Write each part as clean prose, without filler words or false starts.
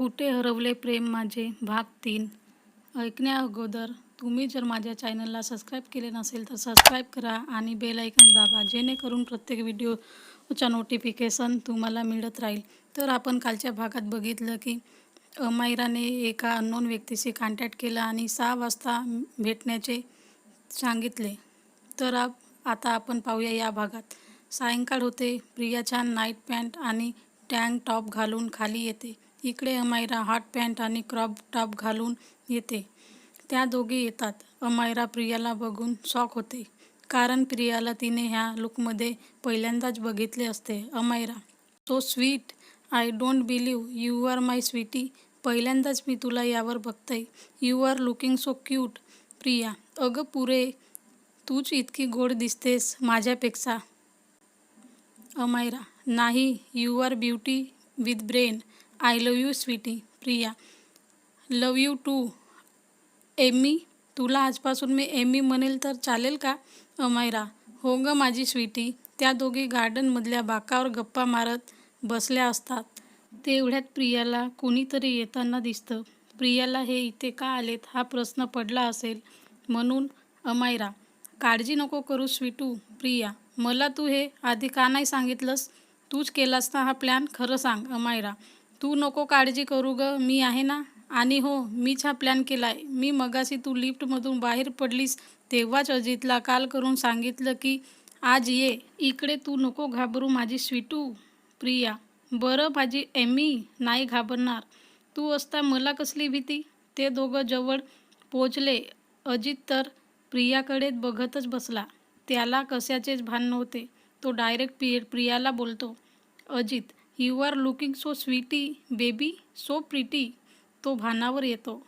कुठे हरवले प्रेम माझे भाग 3 ऐकण्या अगोदर तुम्ही जर माझ्या चॅनलला सबस्क्राईब केले नसेल तर सबस्क्राईब करा आणि बेल आयकॉन दाबा, जेणेकरून प्रत्येक व्हिडिओचा नोटिफिकेशन तुम्हाला मिळत राहील. तर आपण कालच्या भागात बघितलं की अमायराने एका अननोन व्यक्तीशी कॉन्टॅक्ट केला आणि 6 वाजता भेटण्याचे सांगितले. तर आता आपण पाहूया या भागात. सायंकाळ होते. प्रिया छान नाईट पॅन्ट आणि टँक टॉप घालून खाली येते. इकडे अमायरा हॉट पॅन्ट आणि क्रॉप टॉप घालून येते. त्या दोघी येतात. अमायरा प्रियाला बघून शॉक होते, कारण प्रियाला तिने ह्या लुकमध्ये पहिल्यांदाच बघितले असते. Amyra, so sweet, I don't believe you are my sweetie. पहिल्यांदाच मी तुला यावर बघतोय. You are looking so cute. Priya, अगं पुरे, तूच इतकी गोड दिसतेस माझ्यापेक्षा. अमायरा, नाही, you are beauty with brain. I love you sweetie. Priya, love you too. Emmy, तुला आजपासून मी एम्मी म्हणेल तर चालेल का? अमायरा, हो गं माझी स्वीटी. त्या दोघी गार्डनमधल्या बाकावर गप्पा मारत बसल्या असतात. तेवढ्यात प्रियाला कुणीतरी येताना दिसतं. प्रियाला हे इथे का आलेत हा प्रश्न पडला असेल म्हणून. अमायरा, काळजी नको करू स्वीटू. प्रिया, मला तू हे आधी का नाही सांगितलंस? तूच केलास ना हा प्लॅन? खरं सांग. अमायरा, तू नको काळजी करू ग, मी आहे ना. आणि हो, मीच हा प्लॅन केलाय. मी मगाशी तू लिफ्टमधून बाहेर पडलीस तेव्हाच अजितला कॉल करून सांगितलं की आज ये इकडे. तू नको घाबरू माझी स्वीटू. प्रिया, बरं माझी एम्मी, नाही घाबरणार. तू असता मला कसली भीती. ते दोघं जवळ पोचले. अजित तर प्रियाकडे बघतच बसला. त्याला कशाचेच भान नव्हते. तो डायरेक्ट प्रियाला बोलतो, Ajit, you are looking so sweetie baby, so pretty. तो भानावर येतो.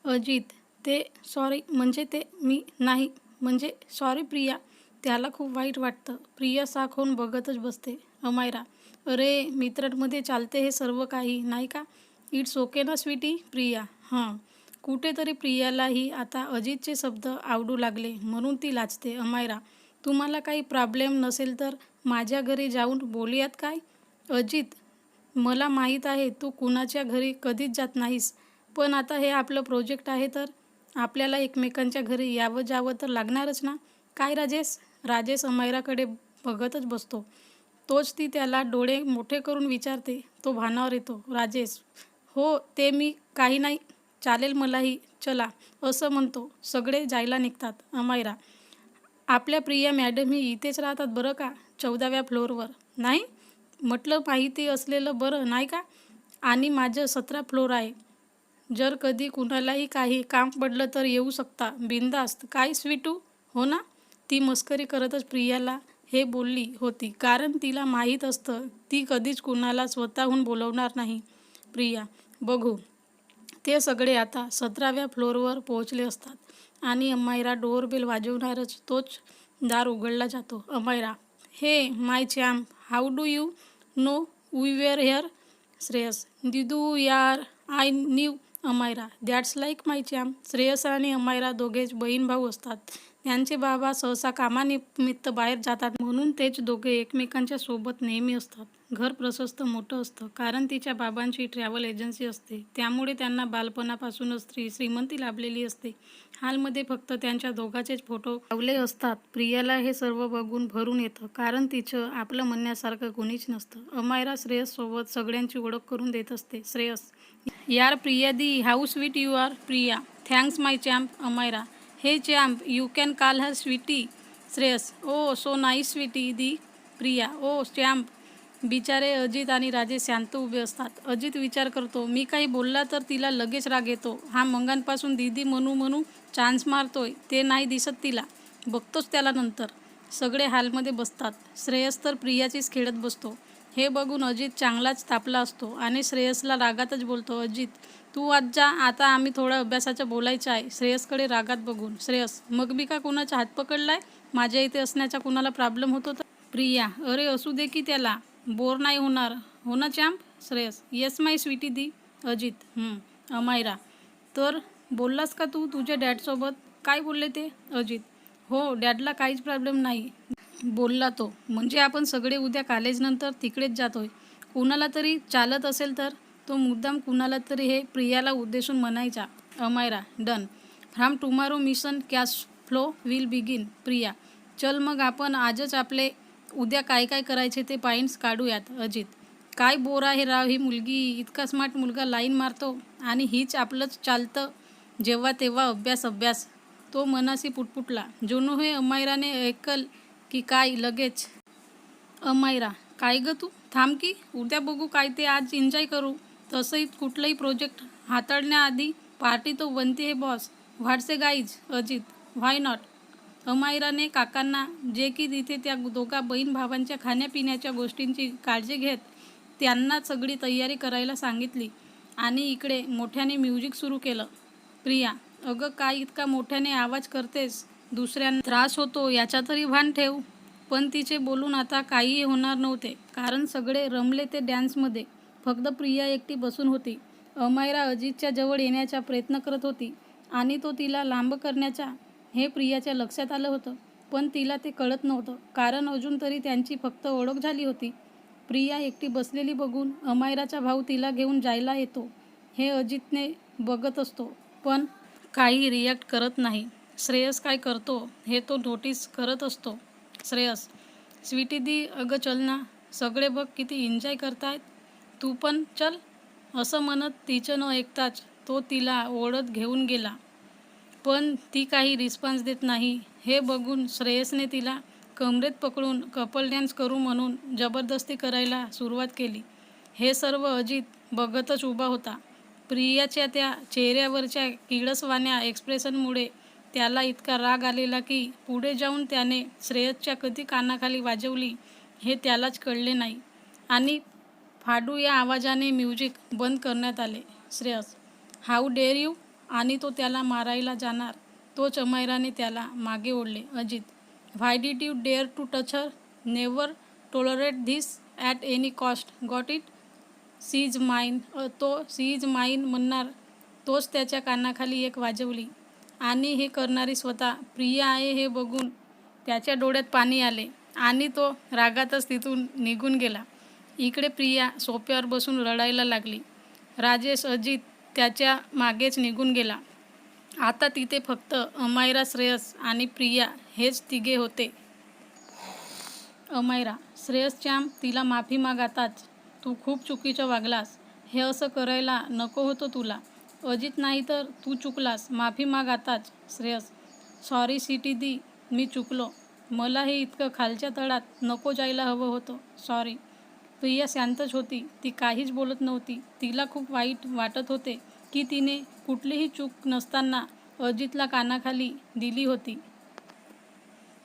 अजित, ते सॉरी, म्हणजे ते मी नाही, म्हणजे सॉरी प्रिया. त्याला खूप वाईट वाटतं. प्रिया साख होऊन बघतच बसते. अमायरा, अरे मित्रांमध्ये चालते हे सर्व काही, नाही का? इट्स ओके ना स्वीटी. प्रिया, हां. कुठेतरी प्रियालाही आता अजितचे शब्द आवडू लागले म्हणून ती लाजते. अमायरा, तुम्हाला काही प्रॉब्लेम नसेल तर माझ्या घरी जाऊन बोलूयात काय? अजित, मला माहीत आहे तू कुणाच्या घरी कधीच जात नाहीस, पण आता हे आपलं प्रोजेक्ट आहे तर आपल्याला एकमेकांच्या घरी यावं जावं तर लागणारच ना. काय राजेश? राजेश अमायराकडे बघतच बसतो. तोच ती त्याला डोळे मोठे करून विचारते. तो भानावर येतो. राजेश, हो ते मी काही नाही, चालेल मलाही, चला, असं म्हणतो. सगळे जायला निघतात. अमायरा, आपल्या प्रिया मॅडम ही इथेच राहतात बरं का, 14व्या फ्लोअरवर. नाही म्हटलं, माहिती असलेलं बरं नाही का. आणि माझं 17 फ्लोअर आहे. जर कधी कुणालाही काही काम पडलं तर येऊ शकता बिनधास्त. काय स्वीटू, हो ना. ती मस्करी करतच प्रियाला हे बोलली होती, कारण तिला माहीत असतं ती कधीच कुणाला स्वतःहून बोलवणार नाही. प्रिया, बघू. ते सगळे आता 17व्या फ्लोअरवर पोहोचले असतात आणि अमायरा डोअरबेल वाजवणारच तोच दार उघडला जातो. Amayra, hey my champ, how do you know we were here? Shreyas, दिदू यार, I knew. Amayra, that's like my champ. Shreyas आणि अमायरा दोघेच बहीण भाऊ असतात. त्यांचे बाबा सहसा कामानिमित्त बाहेर जातात म्हणून तेच दोघे एकमेकांच्या सोबत नेहमी असतात. घर प्रशस्त मोठं असतं, कारण तिच्या बाबांची ट्रॅव्हल एजन्सी असते. त्यामुळे त्यांना बालपणापासूनच श्रीमंती लाभलेली असते. हॉलमध्ये फक्त त्यांच्या दोघांचेच फोटो लावले असतात. प्रियाला हे सर्व बघून भरून येतं, कारण तिचं आपलं म्हणण्यासारखं कोणीच नसतं. अमायरा श्रेयससोबत सगळ्यांची ओळख करून देत असते. श्रेयस, यार प्रिया दी, how sweet you are. Priya, thanks my champ. Amyra, hey champ, you can call her sweetie. Shreyas, oh so nice sweetie दी. Priya, oh champ. बिचारे अजित आणि राजेश शांत उभे असतात. अजित विचार करतो, मी काही बोलला तर तिला लगेच राग येतो. हा मंगांपासून दीदी म्हणू म्हणू चान्स मारतोय, ते नाही दिसत तिला. बघतोच त्याला नंतर. सगळे हॉलमध्ये बसतात. श्रेयस तर प्रियाचीच खेळत बसतो. हे बघून अजित चांगलाच तापला असतो आणि श्रेयसला रागातच बोलतो, अजित तू आज जा, आता आम्ही थोडं अभ्यासाचं बोलायचं आहे. श्रेयसकडे रागात बघून. श्रेयस, मग मी का कुणाचा हात पकडलाय? माझ्या इथे असण्याचा कुणाला प्रॉब्लेम होतो तर? प्रिया, अरे असू दे की, त्याला बोर नाही होणार, हो ना चॅम्प? श्रेयस, येस माय स्वीटी दी. अजित, अमायरा, तर बोललास का तू तुझ्या डॅडसोबत? काय बोलले ते? अजित, हो, डॅडला काहीच प्रॉब्लेम नाही बोलला तो. म्हणजे आपण सगळे उद्या कॉलेजनंतर तिकडेच जातोय. कुणाला तरी चालत असेल तर? तो मुद्दाम कुणाला तरी हे प्रियाला उद्देशून म्हणायचा. Amaira, done. From tomorrow mission cash flow will begin. Priya, चल मग आपण आजच आपले उद्या काय काय करायचे ते पॉईंट्स काढूयात. अजित, काय बोर आहे राव ही मुलगी. इतका स्मार्ट मुलगा लाईन मारतो आणि हीच आपलंच चालतं जेव्हा तेव्हा अभ्यास अभ्यास. तो मनाशी पुटपुटला. जुनू हे अमायराने ऐकल की काय लगेच. अमायरा, काय गं तू थांब की, उद्या बघू काय ते, आज एन्जॉय करू. तसंही कुठलंही प्रोजेक्ट हाताळण्याआधी पार्टी तो बनते हे boss. What's a guys. Ajit, why not. अमायराने काकांना, जे की तिथे त्या दोघा बहीण भावांच्या खाण्यापिण्याच्या गोष्टींची काळजी घेत, त्यांना सगळी तयारी करायला सांगितली आणि इकडे मोठ्याने म्युझिक सुरू केलं. प्रिया, अगं काय इतका मोठ्याने आवाज करतेस, दुसऱ्यांना त्रास होतो याचा तरी भान ठेव. पण तिचे बोलून आता काहीही होणार नव्हते, कारण सगळे रमले ते डॅन्समध्ये. फक्त प्रिया एकटी बसून होती. अमायरा अजितच्या जवळ येण्याचा प्रयत्न करत होती आणि तो तिला लांब करण्याचा हे प्रियाच्या लक्षात आलं होतं, पण तिला ते कळत नव्हतं, कारण अजून तरी त्यांची फक्त ओळख झाली होती. प्रिया एकटी बसलेली बघून अमायराचा भाऊ तिला घेऊन जायला येतो हे अजितने बघत असतो, पण काही रिॲक्ट करत नाही. श्रेयस काय करतो हे तो नोटीस करत असतो. श्रेयस, स्वीटी दी, अगं चल ना, सगळे बघ किती एन्जॉय करतायत, तू पण चल. असं म्हणत तिचं न ऐकताच तो तिला ओढत घेऊन गेला, पण ती काही रिस्पॉन्स देत नाही. हे बघून श्रेयसने तिला कमरेत पकडून कपल डॅन्स करू म्हणून जबरदस्ती करायला सुरुवात केली. हे सर्व अजित बघतच उभा होता. प्रियाच्या त्या चेहऱ्यावरच्या किळसवाण्या एक्सप्रेशनमुळे त्याला इतका राग आलेला की पुढे जाऊन त्याने श्रेयसच्या कधी कानाखाली वाजवली हे त्यालाच कळले नाही आणि फाडू या आवाजाने म्युझिक बंद करण्यात आले. Shreyas, how dare you. आणि तो त्याला मारायला जाणार तोच अमायराने त्याला मागे ओढले. Ajit, why did you dare to touch her. Never tolerate this at any cost. Got it. She is mine. तो सी इज माईन म्हणणार तोच त्याच्या कानाखाली एक वाजवली आणि हे करणारी स्वतः प्रिया आहे हे बघून त्याच्या डोळ्यात पाणी आले आणि तो रागातच तिथून निघून गेला. इकडे प्रिया सोफ्यावर बसून रडायला लागली. राजेश अजित त्याच्या मागेच निघून गेला. आता तिथे फक्त अमायरा, श्रेयस आणि प्रिया हेच तिघे होते. अमायरा, श्रेयस चॅम, तिला माफी माग आताच. तू खूप चुकीचं वागलास. हे असं करायला नको होतं तुला. अजित, नाही तर तू चुकलास, माफी माग आताच. श्रेयस, सॉरी सिटी दी, मी चुकलो. मला हे इतकं खालच्या तळात नको जायला हवं होतं. सॉरी. प्रिया शांतच होती. ती काहीच बोलत नव्हती. तिला खूप वाईट वाटत होते की तिने कुठलीही चूक नसताना अजितला कानाखाली दिली होती.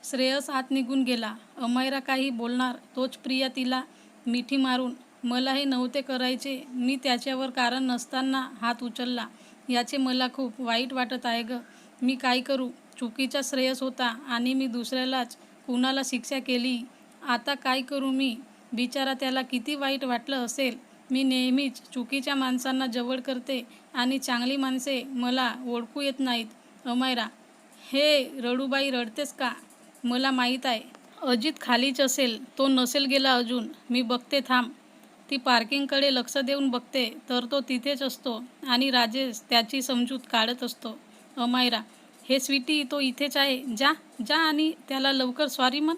श्रेयस आत निघून गेला. अमायरा काही बोलणार तोच प्रिया तिला मिठी मारून, मला हे नव्हते करायचे, मी त्याच्यावर कारण नसताना हात उचलला, याचे मला खूप वाईट वाटत आहे गं. मी काय करू. चुकीचा श्रेयस होता आणि मी दुसऱ्यालाच कुणाला शिक्षा केली. आता काय करू मी. बिचारा, त्याला किती वाईट वाटलं असेल. मी नेहमीच चुकीच्या माणसांना जवळ करते आणि चांगली माणसे मला ओळखू येत नाहीत. अमायरा, हे रडूबाई, रडतेस का. मला माहीत आहे अजित खालीच असेल, तो नसेल गेला अजून. मी बघते थांब. ती पार्किंगकडे लक्ष देऊन बघते तर तो तिथेच असतो आणि राजेश त्याची समजूत काढत असतो. अमायरा, हे स्वीटी, तो इथेच आहे, जा जा आणि त्याला लवकर सॉरी म्हण.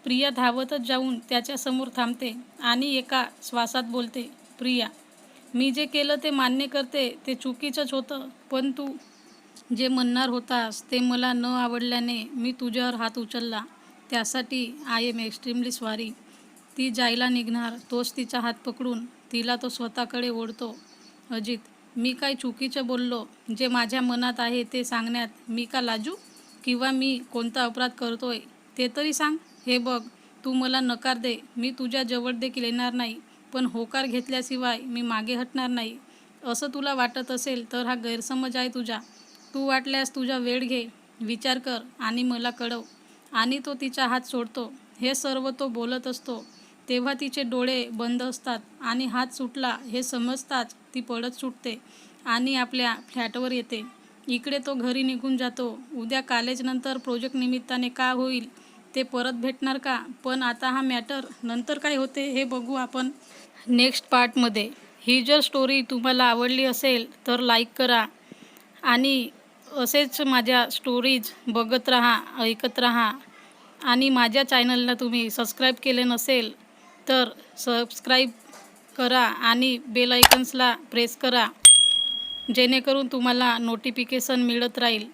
प्रिया धावतच जाऊन त्याच्यासमोर थांबते आणि एका श्वासात बोलते. प्रिया, मी जे केलं ते मान्य करते, ते चुकीचंच होतं, पण तू जे म्हणणार होतास ते मला न आवडल्याने मी तुझ्यावर हात उचलला, त्यासाठी आय एम एक्स्ट्रीमली सॉरी. ती जायला निघणार तोच तिचा हात पकडून तिला तो स्वतःकडे ओढतो. अजित, मी काय चुकीचं बोललो. जे माझ्या मनात आहे ते सांगण्यात मी का लाजू. किंवा मी कोणता अपराध करतोय ते तरी सांग. हे बघ, तू मला नकार दे, मी तुझ्या जवळ देखील येणार नाही, पण होकार घेतल्याशिवाय मी मागे हटणार नाही. असं तुला वाटत असेल तर हा गैरसमज आहे तुझा. तू वाटल्यास तुझा वेळ घे, विचार कर आणि मला कळव. आणि तो तिचा हात सोडतो. हे सर्व तो बोलत असतो तेव्हा तिचे डोळे बंद असतात आणि हात सुटला हे समजताच ती पळत सुटते आणि आपल्या फ्लॅटवर येते. इकडे तो घरी निघून जातो. उद्या कॉलेजनंतर प्रोजेक्ट निमित्ताने का होईल, ते परत भेटणार का, पण आता हा मॅटर नंतर काय होते हे बघू आपण नेक्स्ट पार्टमध्ये. ही जर स्टोरी तुम्हाला आवडली असेल तर लाईक करा आणि असेच माझ्या स्टोरीज बघत राहा, ऐकत राहा. आणि माझ्या चॅनलला तुम्ही सबस्क्राईब केले नसेल तर सबस्क्राईब करा आणि बेल आयकन्सला प्रेस करा, जेणेकरून तुम्हाला नोटिफिकेशन मिळत राहील.